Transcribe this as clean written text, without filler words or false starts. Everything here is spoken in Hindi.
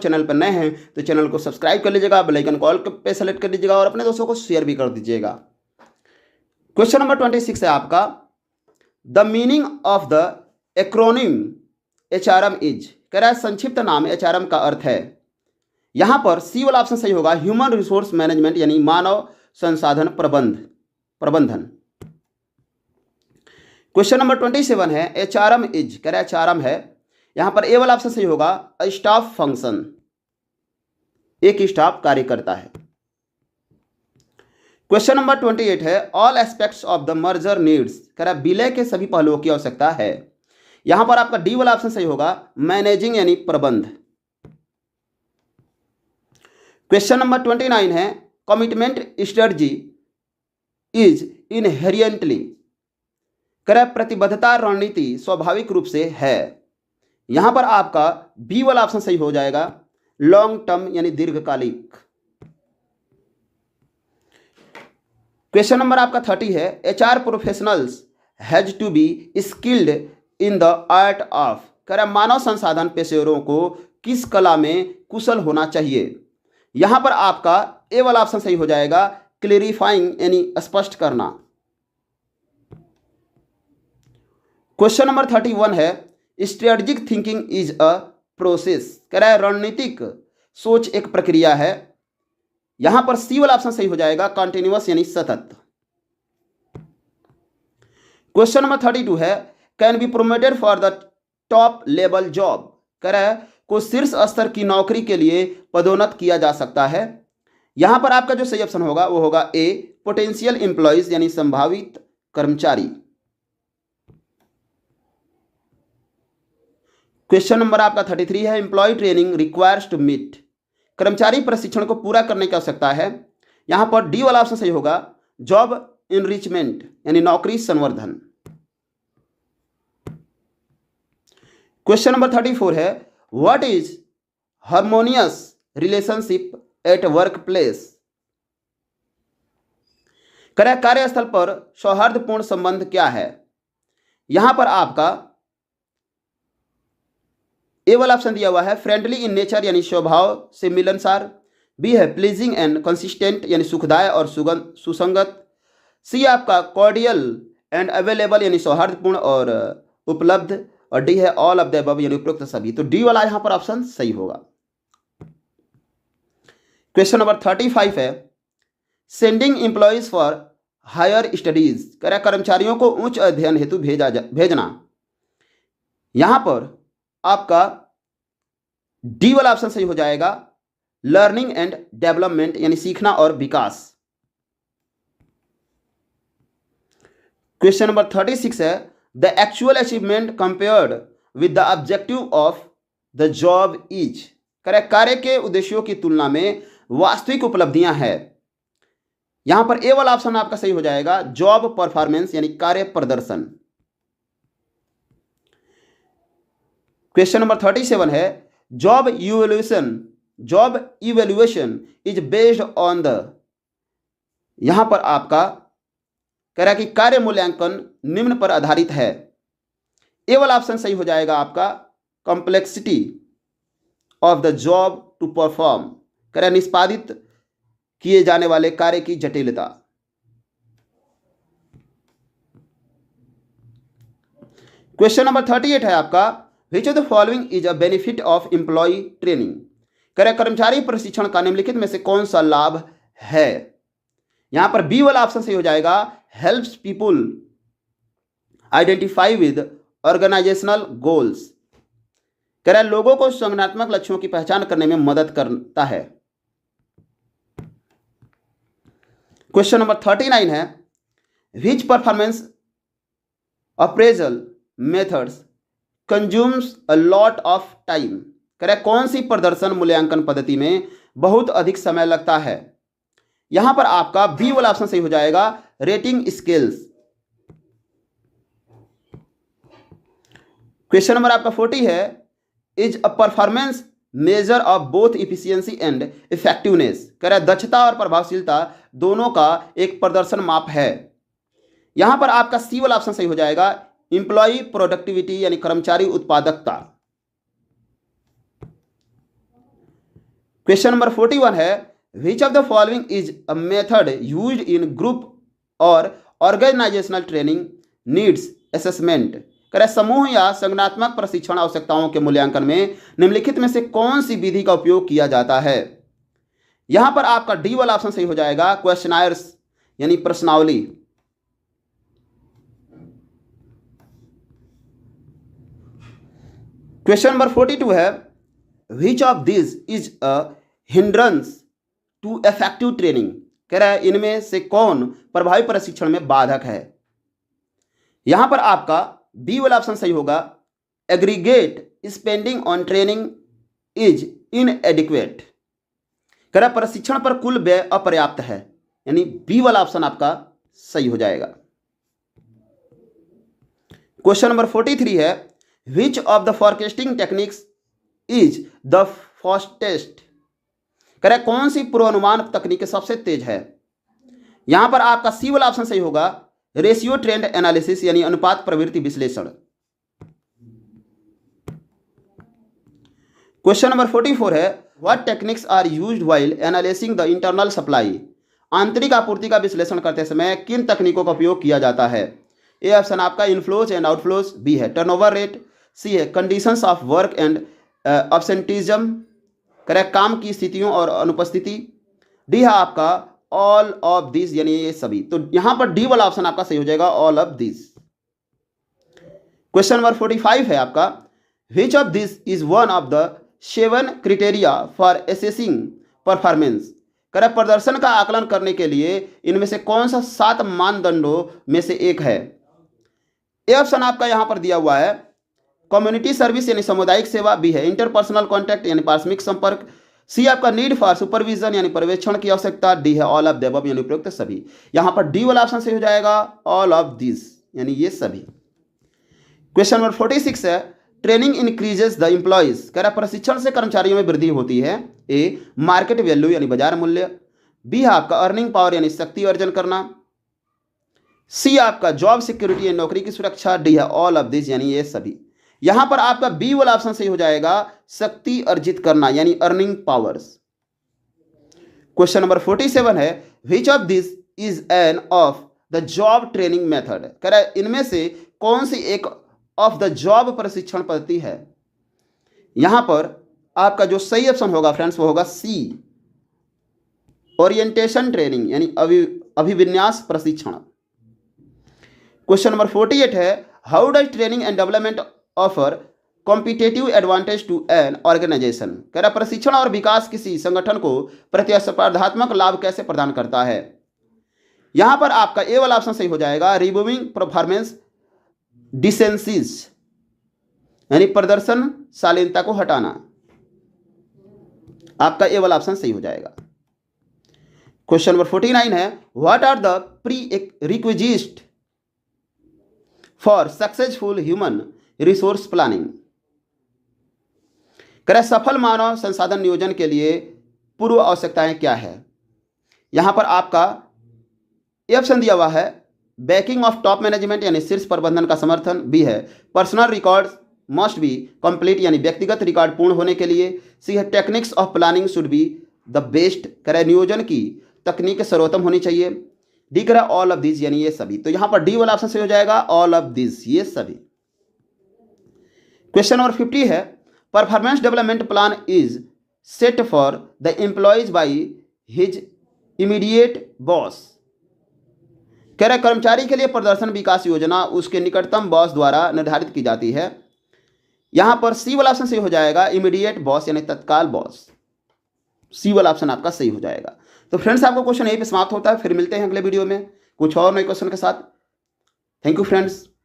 चैनल पर नए हैं तो चैनल को सब्सक्राइब कर लीजिएगा, बेल आइकन को ऑल पे सेलेक्ट कर लीजिएगा और अपने दोस्तों को शेयर भी कर दीजिएगा। क्वेश्चन नंबर 26 है आपका, the meaning of the acronym HRM is, कह रहा है संक्षिप्त नाम HRM का अर्थ है। यहां पर सी वाला ऑप्शन सही होगा, ह्यूमन रिसोर्स मैनेजमेंट यानी मानव संसाधन प्रबंधन। क्वेश्चन नंबर 27 है, HRM इज, कह रहा है HRM है। यहां पर ए वाला ऑप्शन सही होगा, स्टाफ फंक्शन, एक स्टाफ कार्य करता है। क्वेश्चन नंबर 28 है, all aspects of the merger needs, कह रहा है विलय के सभी पहलुओं की आवश्यकता है। यहां पर आपका डी वाला ऑप्शन सही होगा, मैनेजिंग यानी प्रबंध। क्वेश्चन नंबर 29 है, कमिटमेंट स्ट्रेटजी इज इनहेरिएंटली, कह रहा है प्रतिबद्धता रणनीति स्वाभाविक रूप से है। यहां पर आपका बी वाला ऑप्शन सही हो जाएगा, लॉन्ग टर्म यानी दीर्घकालिक। क्वेश्चन नंबर आपका 30 है, HR professionals has to be skilled in the art of, कह रहा है मानव संसाधन पेशेवरों को किस कला में कुशल होना चाहिए। यहां पर आपका ए वाला ऑप्शन सही हो जाएगा, क्लेरिफाइंग यानी स्पष्ट करना। क्वेश्चन नंबर 31 है, strategic thinking is a process, कह रहा है रणनीतिक सोच एक प्रक्रिया है। यहां पर सी वाला ऑप्शन सही हो जाएगा, कंटिन्यूअस यानी सतत। क्वेश्चन नंबर 32 है, can be promoted for the top level job, कह रहा है को शीर्ष स्तर की नौकरी के लिए पदोन्नत किया जा सकता है। यहां पर आपका जो सही ऑप्शन होगा वो होगा ए, पोटेंशियल एम्प्लॉयज यानी संभावित कर्मचारी। क्वेश्चन नंबर आपका 33 है, employ training requires to meet, कर्मचारी प्रशिक्षण को पूरा करने की आवश्यकता है। यहां पर डी वाला ऑप्शन सही होगा, जॉब इनरिचमेंट यानी नौकरी संवर्धन। क्वेश्चन नंबर 34 है, what is harmonious relationship at work place, कार्यस्थल पर सौहार्दपूर्ण संबंध क्या है। यहां पर आपका ए वाला ऑप्शन दिया हुआ है, फ्रेंडली इन नेचर यानी स्वभाव से मिलनसार। बी है प्लीजिंग एंड कंसिस्टेंट यानी सुखदाय और सुसंगत। सी आपका कॉर्डियल एंड अवेलेबल यानी सौहार्दपूर्ण और उपलब्ध। और डी है ऑल ऑफ द अबव यानी उपरोक्त सभी। तो डी वाला यहां पर ऑप्शन सही होगा। क्वेश्चन नंबर 35 है, sending employees for higher studies, कह रहा है कर्मचारियों को उच्च अध्ययन हेतु भेजना। यहां पर आपका डी वाला ऑप्शन सही हो जाएगा, लर्निंग एंड डेवलपमेंट यानी सीखना और विकास। क्वेश्चन नंबर 36 है, the actual achievement compared with the objective of the job is, कह रहा है कार्य के उद्देश्यों की तुलना में वास्तविक उपलब्धियां हैं। यहां पर ए वाला ऑप्शन आपका सही हो जाएगा, जॉब परफॉर्मेंस यानी कार्य प्रदर्शन। क्वेश्चन नंबर 37 है, job evaluation is based on the, यहां पर आपका कह रहा है कि कार्य मूल्यांकन निम्न पर आधारित है। ए वाला ऑप्शन सही हो जाएगा आपका, complexity of the job to perform, कह रहा है निष्पादित किए जाने वाले कार्य की जटिलता। क्वेश्चन नंबर 38 है आपका, which of the following is a benefit of employ training, कह रहा है कर्मचारी प्रशिक्षण का निम्नलिखित में से कौन सा लाभ है। यहां पर बी वाला ऑप्शन सही हो जाएगा, helps people identify with organisational goals, कह रहा है लोगों को संगठनात्मक लक्ष्यों की पहचान करने में मदद करता है। क्वेश्चन नंबर 39 है, which performance appraisal methods consumes a lot of time, कह रहा है कौन सी प्रदर्शन मूल्यांकन पद्धति में बहुत अधिक समय लगता है। यहां पर आपका बी वाला ऑप्शन सही हो जाएगा, रेटिंग स्केल्स। क्वेश्चन नंबर आपका 40 है, is a performance measure of both efficiency and effectiveness, कह रहा है दक्षता और प्रभावशीलता दोनों का एक प्रदर्शन माप है। यहां पर आपका सी वाला ऑप्शन सही हो जाएगा, इंप्लॉई प्रोडक्टिविटी यानी कर्मचारी उत्पादकता। क्वेश्चन नंबर 41 है, which of the following is a method used in group और ऑर्गेनाइजेशनल ट्रेनिंग नीड्स असेसमेंट। करें समूह या संगठनात्मक प्रशिक्षण आवश्यकताओं के मूल्यांकन में निम्नलिखित में से कौन सी विधि का उपयोग किया जाता है। यहां पर आपका डी वाला ऑप्शन सही हो जाएगा, क्वेश्चनायर्स यानी प्रश्नावली। क्वेश्चन नंबर 42 है, which of this is a hindrance to effective training. कह रहा है इनमें से कौन प्रभावी प्रशिक्षण में बाधक है। यहां पर आपका बी वाला ऑप्शन सही होगा, aggregate spending on training is इनएडिक्वेट। कह रहा है प्रशिक्षण पर कुल व्यय अपर्याप्त है, यानी बी वाला ऑप्शन आपका सही हो जाएगा। क्वेश्चन नंबर 43 है, which of the forecasting techniques is the fastest. कह रहा है कौन सी पूर्वानुमान तकनीक सबसे तेज है। यहां पर आपका सी वाला ऑप्शन सही होगा, रेशियो ट्रेंड एनालिसिस यानी अनुपात प्रवृत्ति विश्लेषण। क्वेश्चन नंबर 44 है, what techniques are used while analysing the internal supply. आंतरिक आपूर्ति का विश्लेषण करते समय किन तकनीकों का उपयोग किया जाता है। ए ऑप्शन आपका इनफ्लोज एंड आउटफ्लोज, बी है टर्नओवर रेट, सी है conditions of work and absenteeism, correct काम की स्थितियों और अनुपस्थिति, डी है आपका ऑल ऑफ दिस यानी ये सभी। तो यहां पर डी वाला ऑप्शन आपका सही हो जाएगा, all of this. Question number 45 है आपका, which of this is one of the 7 criteria for assessing performance. करें प्रदर्शन का आकलन करने के लिए इनमें से कौन सा 7 मानदंडों में से एक है। ए ऑप्शन आपका यहां पर दिया हुआ है, कम्युनिटी सर्विस यानी सामुदायिक सेवा, बी है इंटरपर्सनल कॉन्टैक्ट यानी पारस्परिक संपर्क, सी आपका नीड फॉर सुपरविजन यानी पर्यवेक्षण की आवश्यकता, डी है ऑल ऑफ द अबव यानी उपयुक्त सभी। यहां पर डी वाला ऑप्शन सही हो जाएगा, ऑल ऑफ दिस यानी ये सभी। क्वेश्चन नंबर 46 है, ट्रेनिंग इंक्रीजेस द एम्प्लॉइज। कह रहा प्रशिक्षण से कर्मचारियों में वृद्धि होती है। ए मार्केट वैल्यू यानी बाजार मूल्य, बी है आपका अर्निंग पावर यानी शक्ति अर्जन करना, सी आपका जॉब सिक्योरिटी यानी नौकरी की सुरक्षा, डी है ऑल ऑफ दिस यानी ये सभी। यहां पर आपका बी वाला ऑप्शन सही हो जाएगा, शक्ति अर्जित करना यानी अर्निंग पावर्स। क्वेश्चन नंबर 47 है, which of this is an of the job training method. कह रहा है इनमें से कौन सी एक ऑफ द जॉब प्रशिक्षण पद्धति है। यहां पर आपका जो सही ऑप्शन होगा फ्रेंड्स वो होगा सी, ओरिएंटेशन ट्रेनिंग यानी अभिविन्यास प्रशिक्षण। क्वेश्चन नंबर 48 है, how does training and development offer competitive advantage to an organisation. कह रहा प्रशिक्षण और विकास किसी संगठन को प्रतिस्पर्धात्मक लाभ कैसे प्रदान करता है। यहां पर आपका ए वाला ऑप्शन सही हो जाएगा, रिमूविंग परफॉर्मेंस डिसेंसीज यानी प्रदर्शन शालीनता को हटाना। आपका ए वाला ऑप्शन सही हो जाएगा। क्वेश्चन नंबर 49 है, what are the prerequisite for successful human resource planning. करें सफल मानव संसाधन नियोजन के लिए पूर्व आवश्यकताएं क्या है। यहां पर आपका ए ऑप्शन दिया हुआ है, बैकिंग ऑफ टॉप मैनेजमेंट यानी शीर्ष प्रबंधन का समर्थन, बी है personal record must be complete यानी व्यक्तिगत रिकॉर्ड पूर्ण होने के लिए, सी है techniques of planning should be the best. करें नियोजन की तकनीक सर्वोत्तम होनी चाहिए, डी करें ऑल ऑफ दिस यानी ये सभी। तो यहां पर डी वाला ऑप्शन सही हो जाएगा, ऑल ऑफ दिस ये सभी। क्वेश्चन नंबर 50 है, performance development plan is set for the employees by his immediate boss. कह रहे कर्मचारी के लिए प्रदर्शन विकास योजना उसके निकटतम बॉस द्वारा निर्धारित की जाती है। यहां पर सी वाला ऑप्शन सही हो जाएगा, इमीडिएट बॉस यानी तत्काल बॉस। सी वाला ऑप्शन आपका सही हो जाएगा। तो फ्रेंड्स आपका क्वेश्चन यहीं पे समाप्त होता है, फिर मिलते हैं अगले वीडियो में कुछ और नए क्वेश्चन के साथ। Thank you friends.